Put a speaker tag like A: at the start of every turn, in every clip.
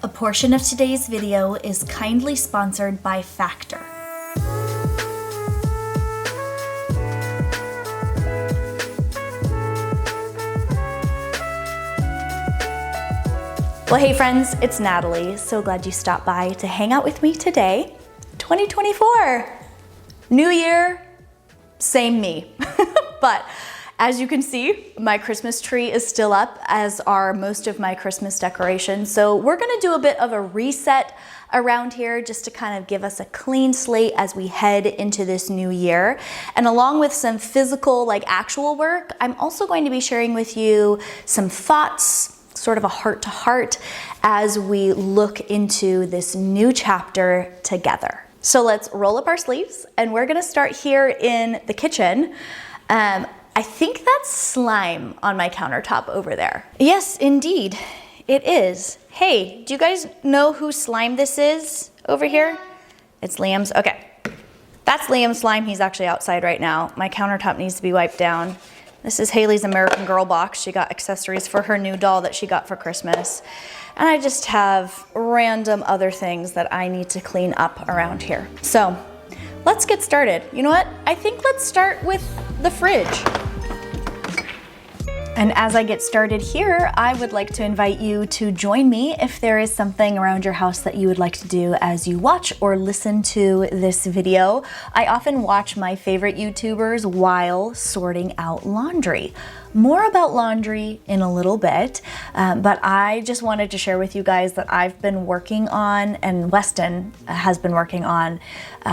A: A portion of today's video is kindly sponsored by Factor. Well, hey friends, it's Natalie. So glad you stopped by to hang out with me today. 2024, new year, same me. But as you can see, my Christmas tree is still up, as are most of my Christmas decorations. So we're gonna do a bit of a reset around here just to kind of give us a clean slate as we head into this new year. And along with some physical, like actual work, I'm also going to be sharing with you some thoughts, sort of a heart to heart, as we look into this new chapter together. So let's roll up our sleeves, and we're gonna start here in the kitchen. I think that's slime on my countertop over there. Yes, indeed, it is. Hey, do you guys know whose slime this is over here? It's Liam's. Okay, that's Liam's slime. He's actually outside right now. My countertop needs to be wiped down. This is Haley's American Girl box. She got accessories for her new doll that she got for Christmas. And I just have random other things that I need to clean up around here. So let's get started. You know what? I think let's start with the fridge. And as I get started here, I would like to invite you to join me if there is something around your house that you would like to do as you watch or listen to this video. I often watch my favorite YouTubers while sorting out laundry. More about laundry in a little bit, but I just wanted to share with you guys that I've been working on, and Weston has been working on,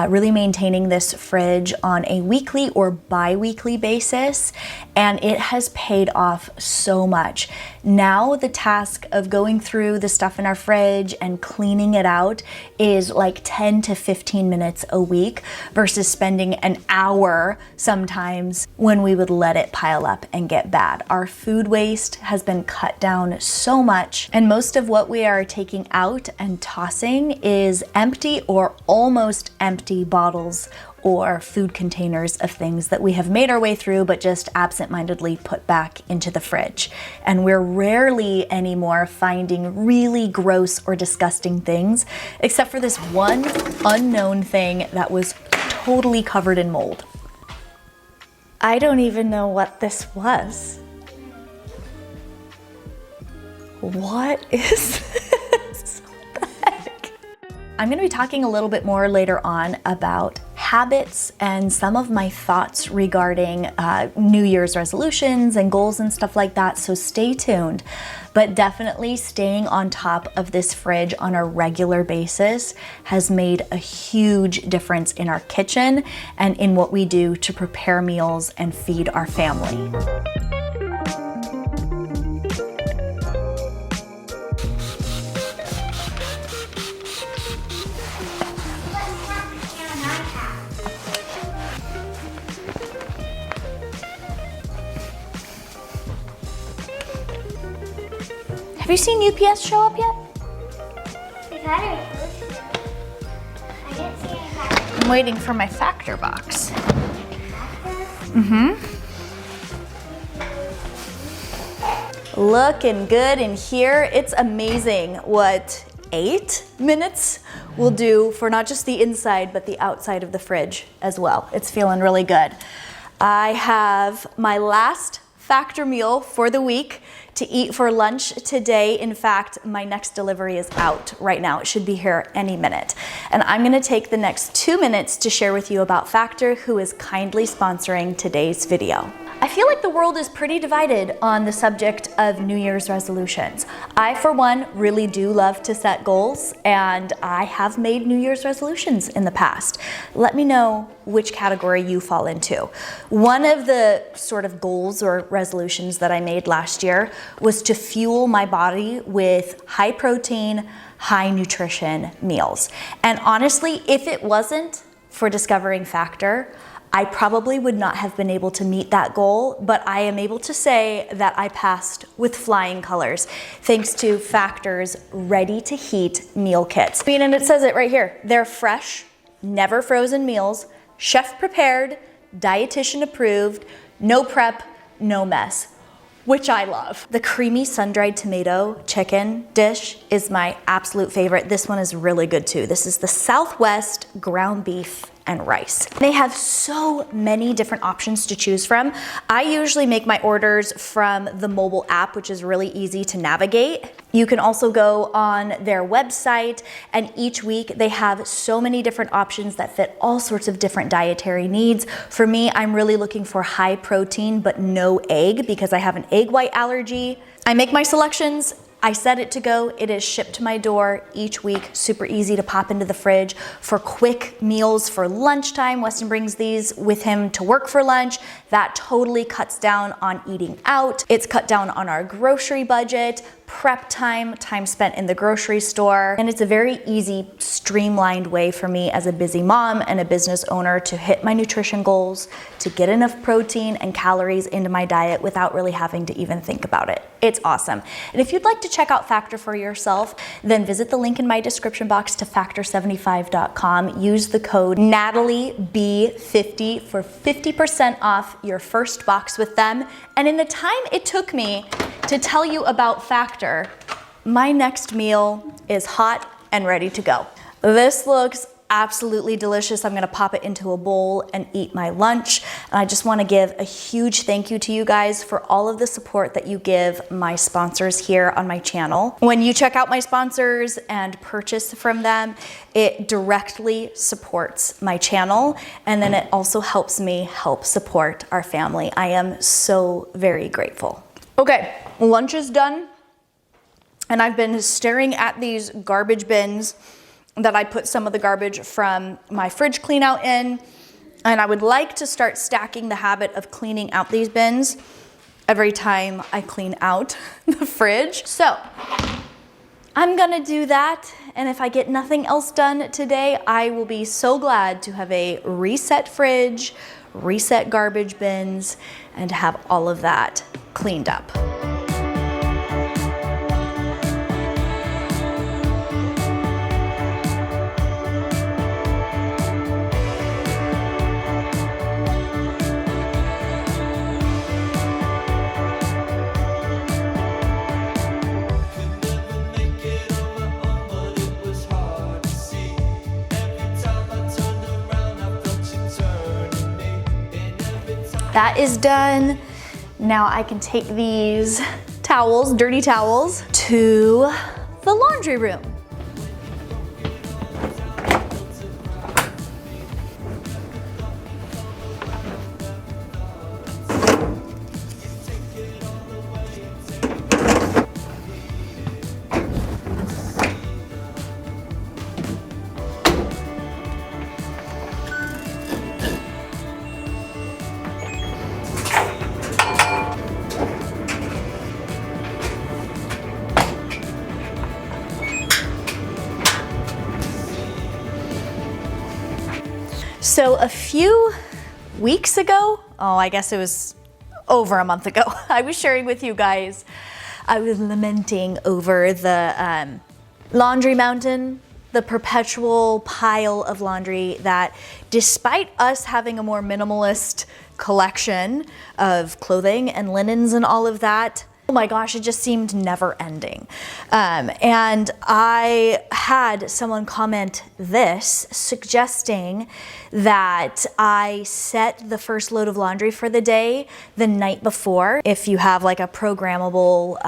A: really maintaining this fridge on a weekly or bi-weekly basis, and it has paid off so much. Now the task of going through the stuff in our fridge and cleaning it out is like 10 to 15 minutes a week versus spending an hour sometimes when we would let it pile up and get bad. Our food waste has been cut down so much, and most of what we are taking out and tossing is empty or almost empty bottles or food containers of things that we have made our way through but just absent-mindedly put back into the fridge. And we're rarely anymore finding really gross or disgusting things, except for this one unknown thing that was totally covered in mold. I don't even know what this was. What is this? What the heck? I'm going to be talking a little bit more later on about habits and some of my thoughts regarding New Year's resolutions and goals and stuff like that, so stay tuned. But definitely staying on top of this fridge on a regular basis has made a huge difference in our kitchen and in what we do to prepare meals and feed our family. Have you seen UPS show up yet? I'm waiting for my Factor box. Looking good in here. It's amazing what 8 minutes will do for not just the inside, but the outside of the fridge as well. It's feeling really good. I have my last Factor meal for the week to eat for lunch today. In fact, my next delivery is out right now. It should be here any minute. And I'm gonna take the next 2 minutes to share with you about Factor, who is kindly sponsoring today's video. I feel like the world is pretty divided on the subject of New Year's resolutions. I, for one, really do love to set goals, and I have made New Year's resolutions in the past. Let me know which category you fall into. One of the sort of goals or resolutions that I made last year was to fuel my body with high protein, high nutrition meals. And honestly, if it wasn't for discovering Factor, I probably would not have been able to meet that goal, but I am able to say that I passed with flying colors thanks to Factor's ready-to-heat meal kits. I mean, and it says it right here. They're fresh, never frozen meals, chef prepared, dietitian approved, no prep, no mess. which I love. The creamy sun-dried tomato chicken dish is my absolute favorite. This one is really good too. This is the Southwest ground beef and rice. They have so many different options to choose from. I usually make my orders from the mobile app, which is really easy to navigate. You can also go on their website, and each week they have so many different options that fit all sorts of different dietary needs. For me, I'm really looking for high protein but no egg because I have an egg white allergy. I make my selections, I set it to go, it is shipped to my door each week, super easy to pop into the fridge for quick meals for lunchtime. Weston brings these with him to work for lunch. That totally cuts down on eating out. It's cut down on our grocery budget, prep time spent in the grocery store, and it's a very easy, streamlined way for me as a busy mom and a business owner to hit my nutrition goals, to get enough protein and calories into my diet without really having to even think about it. It's awesome. And if you'd like to check out Factor for yourself, then visit the link in my description box to factor75.com. Use the code NatalieB50 for 50% off your first box with them. And in the time it took me to tell you about Factor, my next meal is hot and ready to go. This looks absolutely delicious. I'm gonna pop it into a bowl and eat my lunch. And I just wanna give a huge thank you to you guys for all of the support that you give my sponsors here on my channel. When you check out my sponsors and purchase from them, it directly supports my channel, and then it also helps me help support our family. I am so very grateful. Okay, lunch is done, and I've been staring at these garbage bins that I put some of the garbage from my fridge clean out in, and I would like to start stacking the habit of cleaning out these bins every time I clean out the fridge. So I'm gonna do that, and if I get nothing else done today, I will be so glad to have a reset fridge, reset garbage bins, and have all of that cleaned up. That is done. Now I can take these towels, dirty towels, to the laundry room. So a few weeks ago, I guess it was over a month ago, I was sharing with you guys, I was lamenting over the laundry mountain, the perpetual pile of laundry that, despite us having a more minimalist collection of clothing and linens and all of that, oh my gosh, it just seemed never ending. And I had someone comment this, suggesting that I set the first load of laundry for the day the night before, if you have like a programmable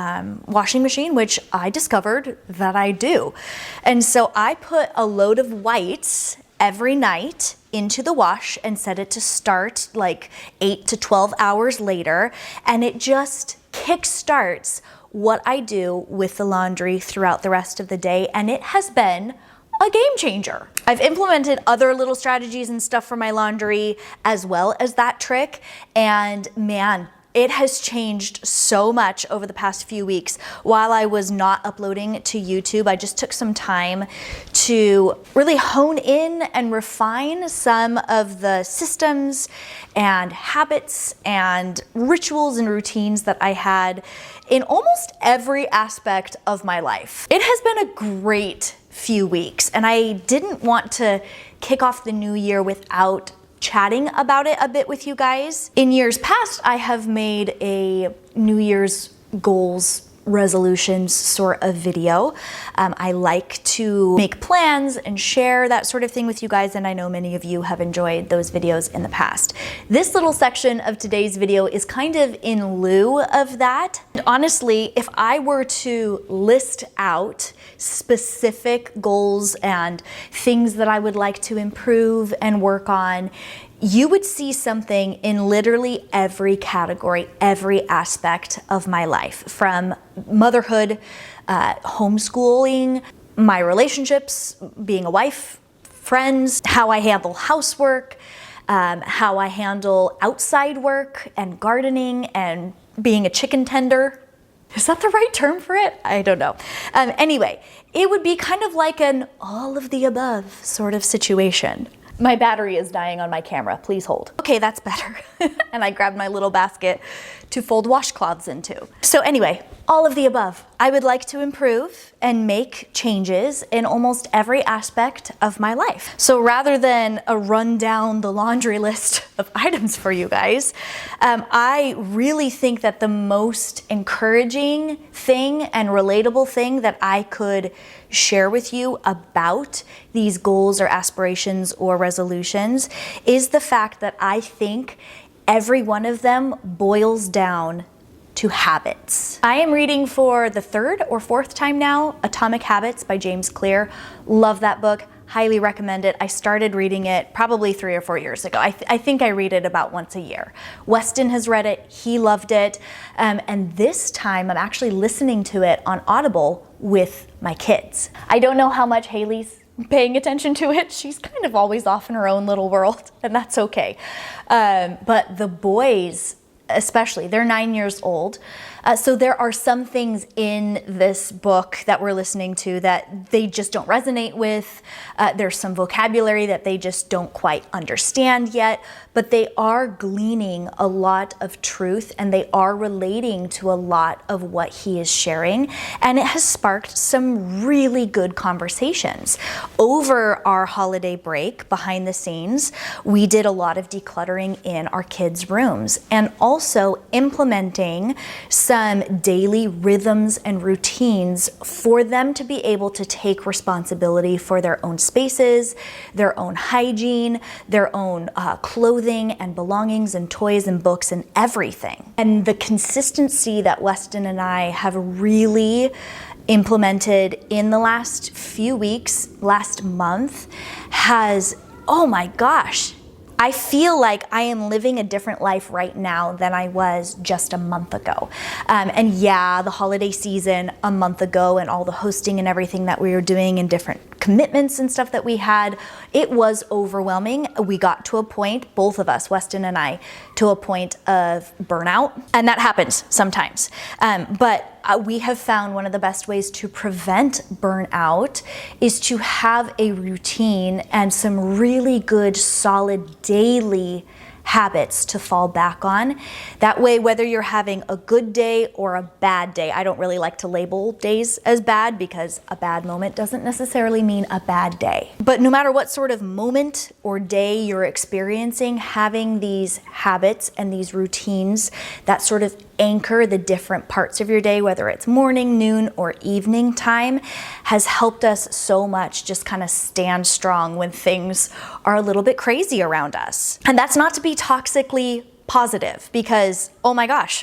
A: washing machine, which I discovered that I do. And so I put a load of whites every night into the wash and set it to start like 8 to 12 hours later, and it just kickstarts what I do with the laundry throughout the rest of the day, and it has been a game changer. I've implemented other little strategies and stuff for my laundry as well as that trick, and man, it has changed so much over the past few weeks. While I was not uploading to YouTube, I just took some time to really hone in and refine some of the systems and habits and rituals and routines that I had in almost every aspect of my life. It has been a great few weeks, and I didn't want to kick off the new year without chatting about it a bit with you guys. In years past, I have made a New Year's goals resolutions sort of video. I like to make plans and share that sort of thing with you guys, and I know many of you have enjoyed those videos in the past. This little section of today's video is kind of in lieu of that. And honestly, if I were to list out specific goals and things that I would like to improve and work on, you would see something in literally every category, every aspect of my life, from motherhood, homeschooling, my relationships, being a wife, friends, how I handle housework, how I handle outside work and gardening and being a chicken tender. Is that the right term for it? I don't know. Anyway, it would be kind of like an all of the above sort of situation. My battery is dying on my camera, please hold. Okay, that's better. And I grabbed my little basket to fold washcloths into. So anyway, all of the above. I would like to improve and make changes in almost every aspect of my life. So rather than run down the laundry list of items for you guys, I really think that the most encouraging thing and relatable thing that I could share with you about these goals or aspirations or resolutions is the fact that I think every one of them boils down to habits. I am reading for the third or fourth time now, Atomic Habits by James Clear. Love that book, highly recommend it. I started reading it probably 3 or 4 years ago. I think I read it about once a year. Weston has read it, he loved it. And this time I'm actually listening to it on Audible with my kids. I don't know how much Haley's paying attention to it. She's kind of always off in her own little world, and that's okay. But the boys, especially, they're 9 years old. So there are some things in this book that we're listening to that they just don't resonate with. There's some vocabulary that they just don't quite understand yet, but they are gleaning a lot of truth and they are relating to a lot of what he is sharing. And it has sparked some really good conversations. Over our holiday break, behind the scenes, we did a lot of decluttering in our kids' rooms and also implementing some daily rhythms and routines for them to be able to take responsibility for their own spaces, their own hygiene, their own clothing and belongings and toys and books and everything. And the consistency that Weston and I have really implemented in the last few weeks, last month, has, oh my gosh, I feel like I am living a different life right now than I was just a month ago. And yeah, the holiday season a month ago and all the hosting and everything that we were doing and different commitments and stuff that we had, it was overwhelming. We got to a point, both of us, Weston and I, to a point of burnout. And that happens sometimes. But we have found one of the best ways to prevent burnout is to have a routine and some really good, solid daily habits to fall back on. That way, whether you're having a good day or a bad day, I don't really like to label days as bad because a bad moment doesn't necessarily mean a bad day. But no matter what sort of moment or day you're experiencing, having these habits and these routines that sort of anchor the different parts of your day, whether it's morning, noon, or evening time, has helped us so much just kind of stand strong when things are a little bit crazy around us. And that's not to be toxically positive because, oh my gosh,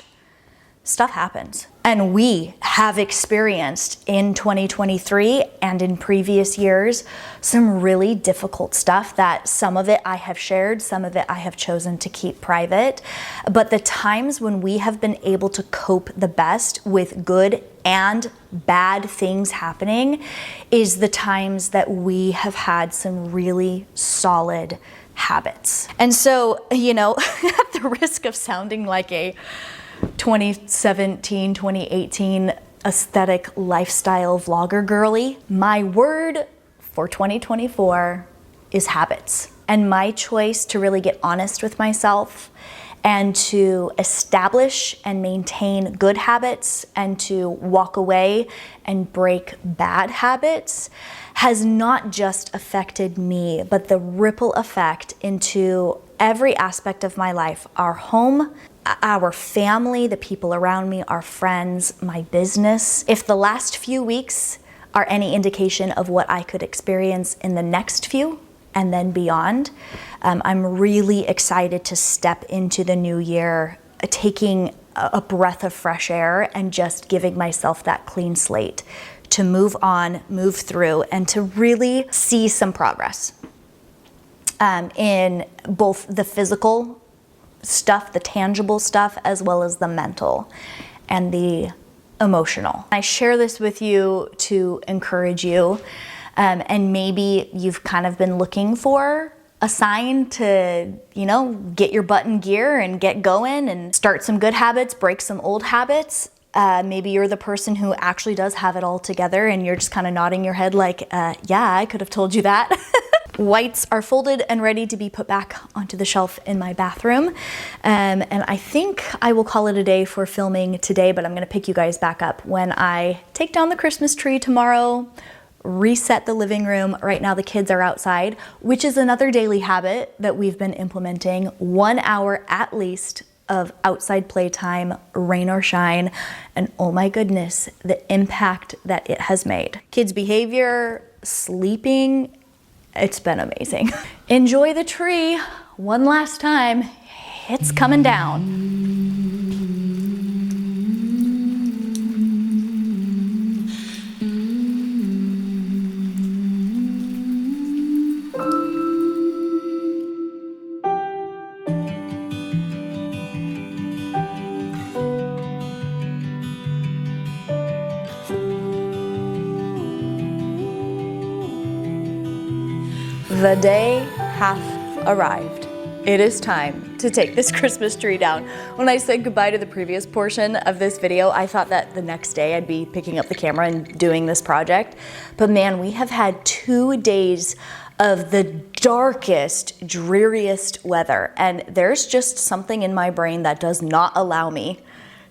A: stuff happens. And we have experienced in 2023 and in previous years some really difficult stuff that some of it I have shared, some of it I have chosen to keep private. But the times when we have been able to cope the best with good and bad things happening is the times that we have had some really solid habits. And so, you know, at the risk of sounding like a 2017, 2018 aesthetic lifestyle vlogger girly, my word for 2024 is habits. And my choice to really get honest with myself and to establish and maintain good habits and to walk away and break bad habits has not just affected me, but the ripple effect into every aspect of my life, our home, our family, the people around me, our friends, my business. If the last few weeks are any indication of what I could experience in the next few and then beyond, I'm really excited to step into the new year, taking a breath of fresh air and just giving myself that clean slate to move on, move through, and to really see some progress in both the physical stuff, the tangible stuff, as well as the mental and the emotional. I share this with you to encourage you, and maybe you've kind of been looking for a sign to, you know, get your butt in gear and get going and start some good habits, break some old habits. Maybe you're the person who actually does have it all together and you're just kind of nodding your head like, yeah, I could have told you that. Whites are folded and ready to be put back onto the shelf in my bathroom. And I think I will call it a day for filming today, but I'm gonna pick you guys back up when I take down the Christmas tree tomorrow, reset the living room. Right now the kids are outside, which is another daily habit that we've been implementing. 1 hour at least of outside playtime, rain or shine, and oh my goodness, the impact that it has made. Kids' behavior, sleeping, it's been amazing. Enjoy the tree one last time. It's coming down. The day hath arrived. It is time to take this Christmas tree down. When I said goodbye to the previous portion of this video, I thought that the next day I'd be picking up the camera and doing this project. But man, we have had 2 days of the darkest, dreariest weather. And there's just something in my brain that does not allow me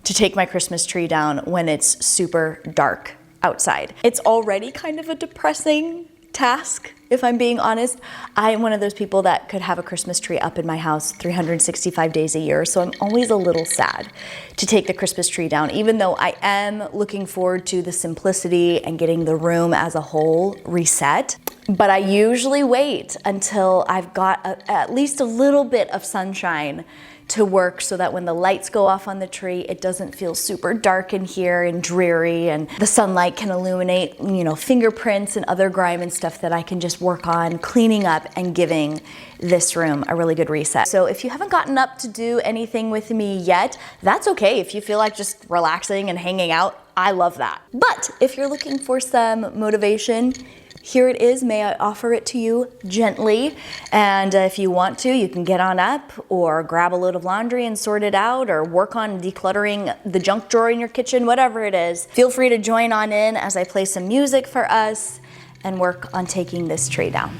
A: to take my Christmas tree down when it's super dark outside. It's already kind of a depressing task, if I'm being honest. I am one of those people that could have a Christmas tree up in my house 365 days a year, so I'm always a little sad to take the Christmas tree down, even though I am looking forward to the simplicity and getting the room as a whole reset. But I usually wait until I've got at least a little bit of sunshine to work so that when the lights go off on the tree, it doesn't feel super dark in here and dreary, and the sunlight can illuminate, you know, fingerprints and other grime and stuff that I can just work on cleaning up and giving this room a really good reset. So if you haven't gotten up to do anything with me yet, that's okay. If you feel like just relaxing and hanging out, I love that. But if you're looking for some motivation, here it is. May I offer it to you gently? And if you want to, you can get on up or grab a load of laundry and sort it out, or work on decluttering the junk drawer in your kitchen, whatever it is. Feel free to join on in as I play some music for us and work on taking this tree down.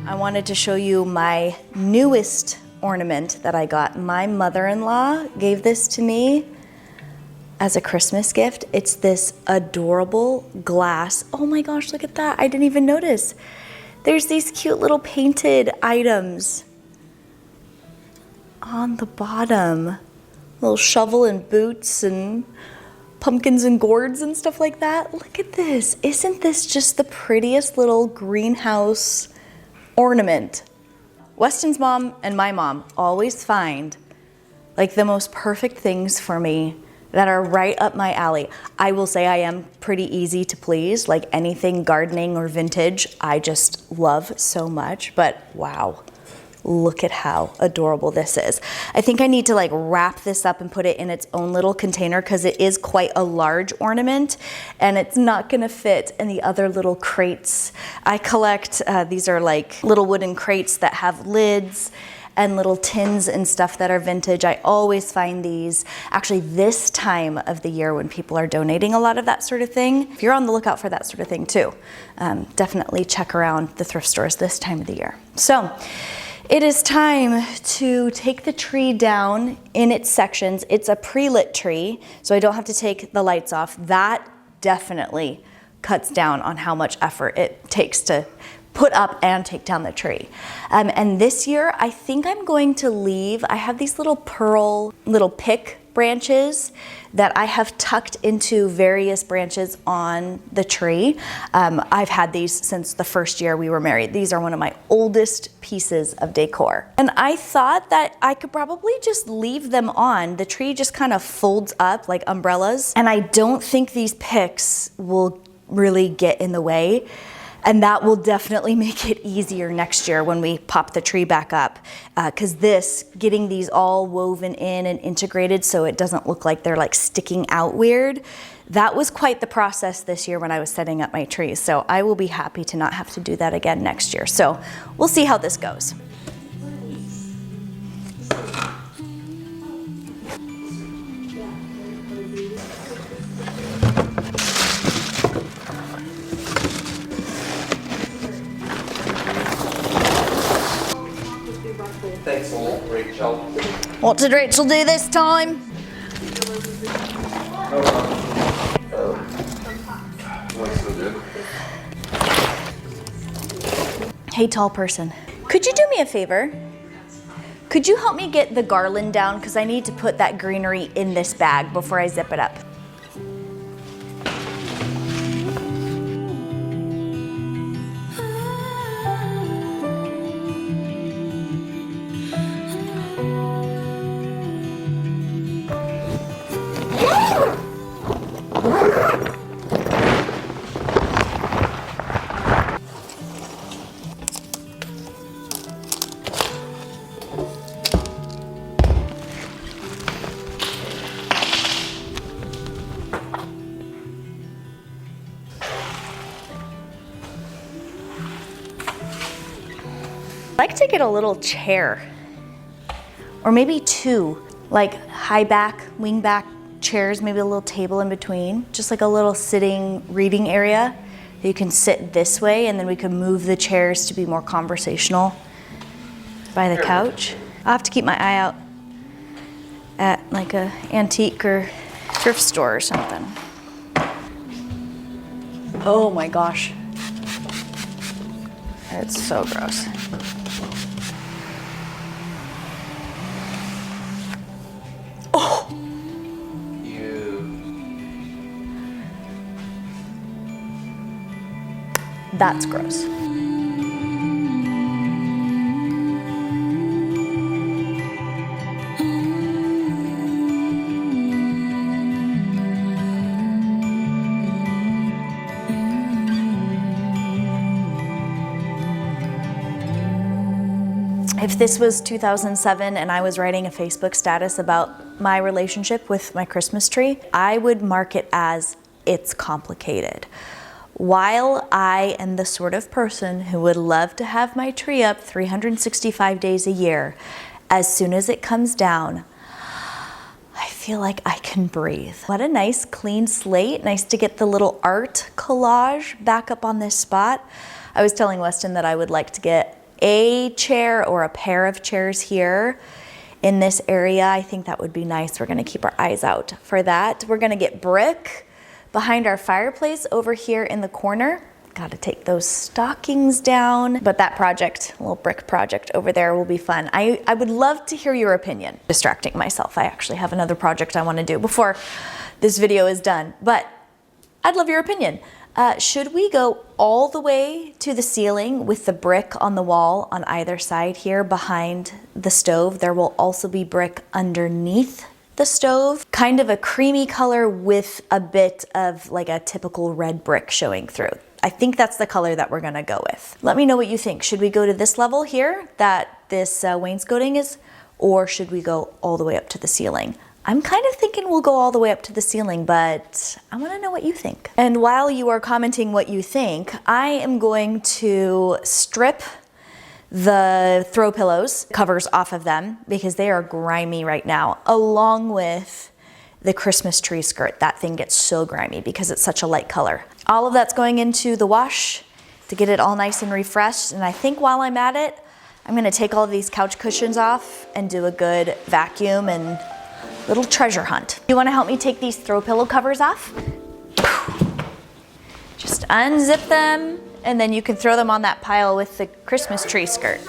A: I wanted to show you my newest ornament that I got. My mother-in-law gave this to me as a Christmas gift. It's this adorable glass. Oh my gosh, look at that. I didn't even notice. There's these cute little painted items on the bottom. Little shovel and boots and pumpkins and gourds and stuff like that. Look at this. Isn't this just the prettiest little greenhouse ornament? Weston's mom and my mom always find like the most perfect things for me that are right up my alley. I will say I am pretty easy to please, like anything gardening or vintage, I just love so much, but wow. Look at how adorable this is. I think I need to like wrap this up and put it in its own little container because it is quite a large ornament and it's not gonna fit in the other little crates. I collect, these are like little wooden crates that have lids and little tins and stuff that are vintage. I always find these actually this time of the year when people are donating a lot of that sort of thing. If you're on the lookout for that sort of thing too, definitely check around the thrift stores this time of the year. So, it is time to take the tree down in its sections. It's a pre-lit tree, so I don't have to take the lights off. That definitely cuts down on how much effort it takes to put up and take down the tree. And this year, I think I'm going to leave, I have these little pearl, little pick branches that I have tucked into various branches on the tree. I've had these since the first year we were married. These are one of my oldest pieces of decor. And I thought that I could probably just leave them on. The tree just kind of folds up like umbrellas. And I don't think these picks will really get in the way. And that will definitely make it easier next year when we pop the tree back up. Because getting these all woven in and integrated so it doesn't look like they're like sticking out weird, that was quite the process this year when I was setting up my trees. So I will be happy to not have to do that again next year. So we'll see how this goes.
B: Thanks a lot, Rachel.
A: What did Rachel do this time? Hey, tall person. Could you do me a favor? Could you help me get the garland down? Because I need to put that greenery in this bag before I zip it up. I'd like to get a little chair, or maybe two, like high back, wing back chairs, maybe a little table in between, just like a little sitting reading area. You can sit this way and then we can move the chairs to be more conversational by the couch. I'll have to keep my eye out at like a antique or thrift store or something. Oh my gosh. It's so gross. Oh! That's gross. If this was 2007 and I was writing a Facebook status about my relationship with my Christmas tree, I would mark it as it's complicated. While I am the sort of person who would love to have my tree up 365 days a year, as soon as it comes down, I feel like I can breathe. What a nice clean slate. Nice to get the little art collage back up on this spot. I was telling Weston that I would like to get a chair or a pair of chairs here in this area. I think that would be nice. We're gonna keep our eyes out for that. We're gonna get brick behind our fireplace over here in the corner. Got to take those stockings down. But that project, little brick project over there will be fun. I would love to hear your opinion. Distracting myself. I actually have another project I want to do before this video is done. But I'd love your opinion. Should we go all the way to the ceiling with the brick on the wall on either side here behind the stove? There will also be brick underneath the stove. Kind of a creamy color with a bit of like a typical red brick showing through. I think that's the color that we're gonna go with. Let me know what you think. Should we go to this level here that this wainscoting is, or should we go all the way up to the ceiling? I'm kind of thinking we'll go all the way up to the ceiling, but I wanna know what you think. And while you are commenting what you think, I am going to strip the throw pillows covers off of them because they are grimy right now, along with the Christmas tree skirt. That thing gets so grimy because it's such a light color. All of that's going into the wash to get it all nice and refreshed. And I think while I'm at it, I'm gonna take all of these couch cushions off and do a good vacuum and little treasure hunt. You wanna help me take these throw pillow covers off? Just unzip them, and then you can throw them on that pile with the Christmas tree skirt.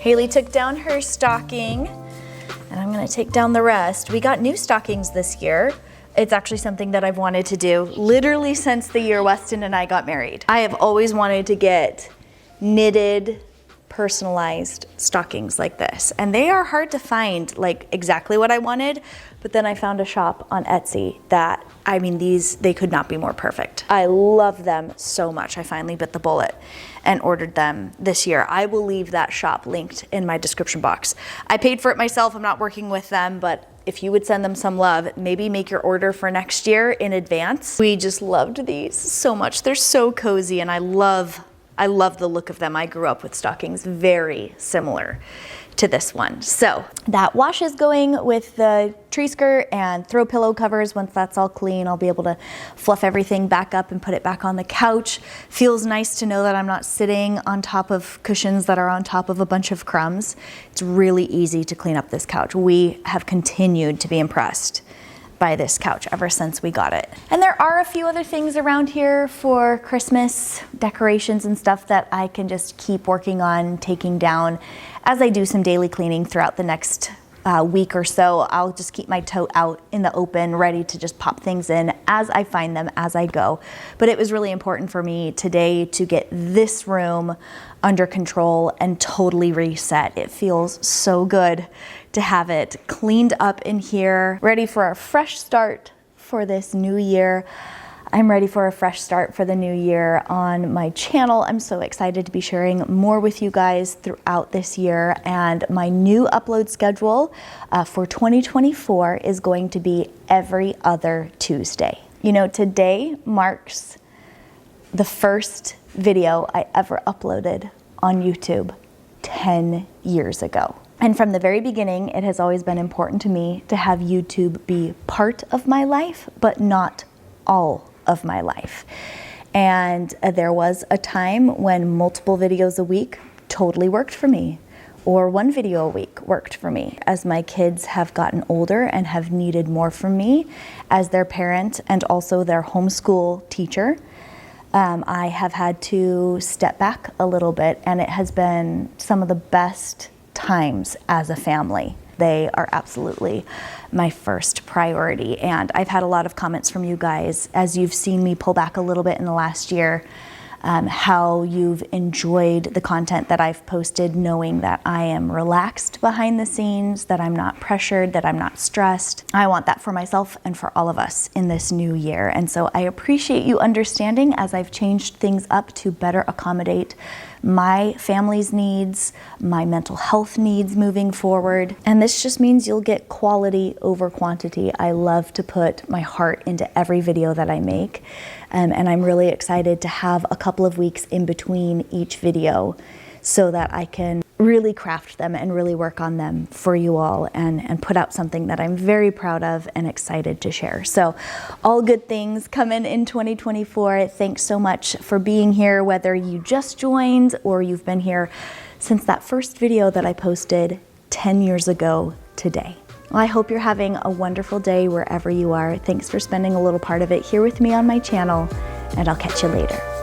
A: Haley took down her stocking, and I'm gonna take down the rest. We got new stockings this year. It's actually something that I've wanted to do literally since the year Weston and I got married. I have always wanted to get knitted, personalized stockings like this. And they are hard to find like exactly what I wanted, but then I found a shop on Etsy that, I mean, they could not be more perfect. I love them so much. I finally bit the bullet and ordered them this year. I will leave that shop linked in my description box. I paid for it myself. I'm not working with them, but if you would send them some love, maybe make your order for next year in advance. We just loved these so much. They're so cozy, and I love the look of them. I grew up with stockings very similar to this one. So that wash is going with the tree skirt and throw pillow covers. Once that's all clean, I'll be able to fluff everything back up and put it back on the couch. Feels nice to know that I'm not sitting on top of cushions that are on top of a bunch of crumbs. It's really easy to clean up this couch. We have continued to be impressed by this couch ever since we got it. And there are a few other things around here for Christmas decorations and stuff that I can just keep working on taking down as I do some daily cleaning throughout the next week or so. I'll just keep my tote out in the open, ready to just pop things in as I find them as I go. But it was really important for me today to get this room under control and totally reset. It feels so good to have it cleaned up in here, ready for a fresh start for this new year. I'm ready for a fresh start for the new year on my channel. I'm so excited to be sharing more with you guys throughout this year, and my new upload schedule for 2024 is going to be every other Tuesday. You know, today marks the first video I ever uploaded on YouTube 10 years ago. And from the very beginning, it has always been important to me to have YouTube be part of my life, but not all of my life. And there was a time when multiple videos a week totally worked for me, or one video a week worked for me. As my kids have gotten older and have needed more from me as their parent and also their homeschool teacher, I have had to step back a little bit, and it has been some of the best times as a family. They are absolutely my first priority. And I've had a lot of comments from you guys as you've seen me pull back a little bit in the last year, how you've enjoyed the content that I've posted, knowing that I am relaxed behind the scenes, that I'm not pressured, that I'm not stressed. I want that for myself and for all of us in this new year. And so I appreciate you understanding as I've changed things up to better accommodate my family's needs, my mental health needs moving forward. And this just means you'll get quality over quantity. I love to put my heart into every video that I make. And I'm really excited to have a couple of weeks in between each video so that I can really craft them and really work on them for you all and put out something that I'm very proud of and excited to share. So all good things coming in 2024. Thanks so much for being here, whether you just joined or you've been here since that first video that I posted 10 years ago today. Well, I hope you're having a wonderful day wherever you are. Thanks for spending a little part of it here with me on my channel, and I'll catch you later.